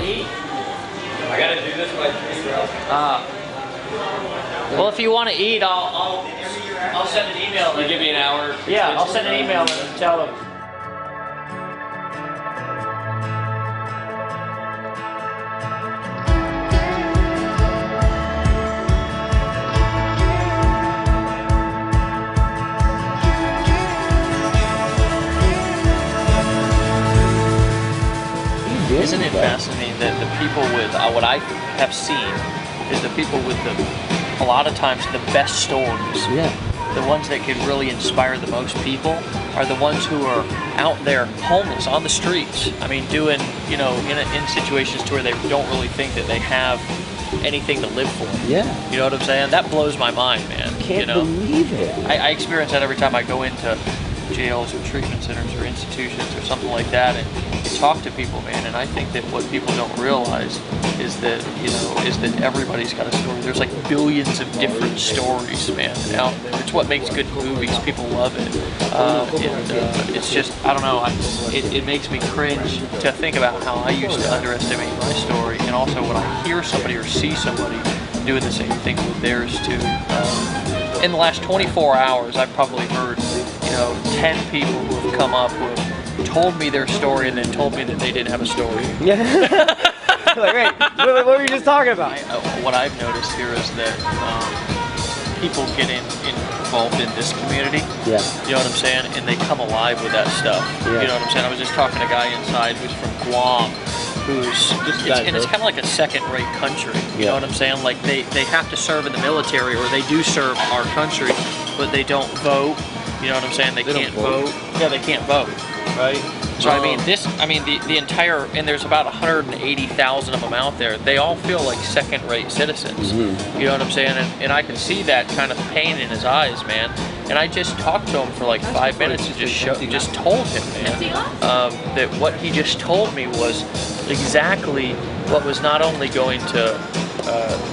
to eat? I gotta do this by 3, bro. Well, if you want to eat, I'll send an email. You give me an hour. Yeah, I'll send an email and tell them. Isn't it fascinating that the people with, what I have seen, is the people with a lot of times the best stories, the ones that could really inspire the most people, are the ones who are out there homeless on the streets. I mean, doing, you know, in situations to where they don't really think that they have anything to live for. Yeah. You know what I'm saying? That blows my mind, man. Can't believe it. I experience that every time I go into jails or treatment centers or institutions or something like that and talk to people, man. And I think that what people don't realize is that, you know, is that everybody's got a story. There's like billions of different stories, man, out there. It's what makes good movies. People love it. It's just, I don't know, it makes me cringe to think about how I used to underestimate my story, and also when I hear somebody or see somebody doing the same thing with theirs too. In the last 24 hours, I've probably heard, you know, 10 people who have come up who have told me their story and then told me that they didn't have a story. Yeah. Like, wait, what were you just talking about? What I've noticed here is that people get involved in this community. Yeah. You know what I'm saying? And they come alive with that stuff. Yeah. You know what I'm saying? I was just talking to a guy inside who's from Guam, and it's kind of like a second-rate country. You know what I'm saying? Like they have to serve in the military, or they do serve our country, but they don't vote. You know what I'm saying? They can't vote. Yeah, they can't vote, right? So I mean, the entire, and there's about 180,000 of them out there. They all feel like second-rate citizens. You know what I'm saying? And I can see that kind of pain in his eyes, man. And I just talked to him for like 5 minutes and just told him, man, that what he just told me was exactly what was not only going to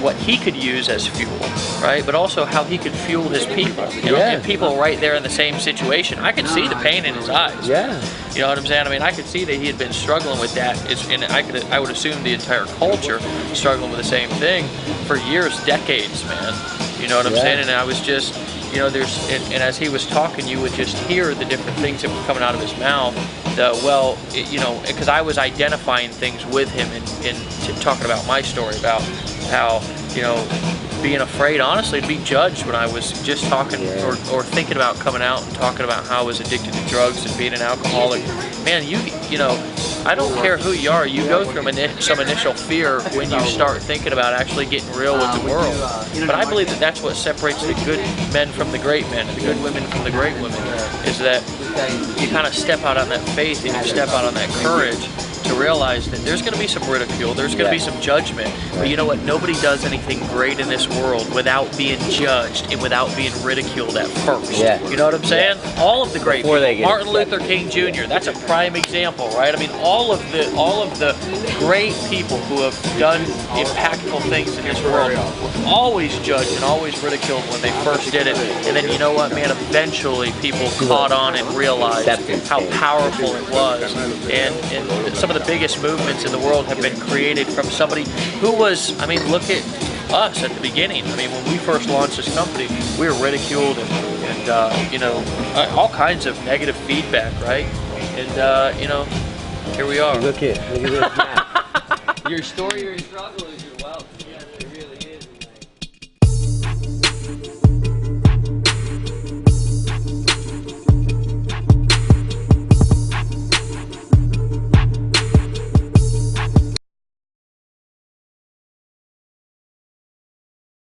what he could use as fuel, right? But also how he could fuel his people. You know, and people right there in the same situation. I could see the pain in his eyes. Yeah. You know what I'm saying? I mean, I could see that he had been struggling with that, and I would assume the entire culture struggling with the same thing for years, decades, man. You know what I'm saying? And I was just, you know, and as he was talking, you would just hear the different things that were coming out of his mouth. You know, because I was identifying things with him and talking about my story, about how, you know, being afraid, honestly, to be judged when I was just talking or thinking about coming out and talking about how I was addicted to drugs and being an alcoholic. Man, you know, I don't care who you are, you go through some initial fear when you start thinking about actually getting real with the world. But I believe that that's what separates the good men from the great men and the good women from the great women, is that you kind of step out on that faith and you step out on that courage to realize that there's going to be some ridicule, there's going to be some judgment, but you know what? Nobody does anything great in this world without being judged and without being ridiculed at first. You know what I'm saying? All of the great people, Martin Luther King Jr., that's a prime example, right? I mean, all of the great people who have done impactful things in this world were always judged and always ridiculed when they first did it. And then, you know what, man, eventually people caught on and realized how powerful it was. And some of the biggest movements in the world have been created from somebody who was, I mean, look at us at the beginning. I mean, when we first launched this company, we were ridiculed and you know, all kinds of negative feedback, right? And you know, here we are. Look at this. Your story or your struggle is your wealth. Yeah, it really is.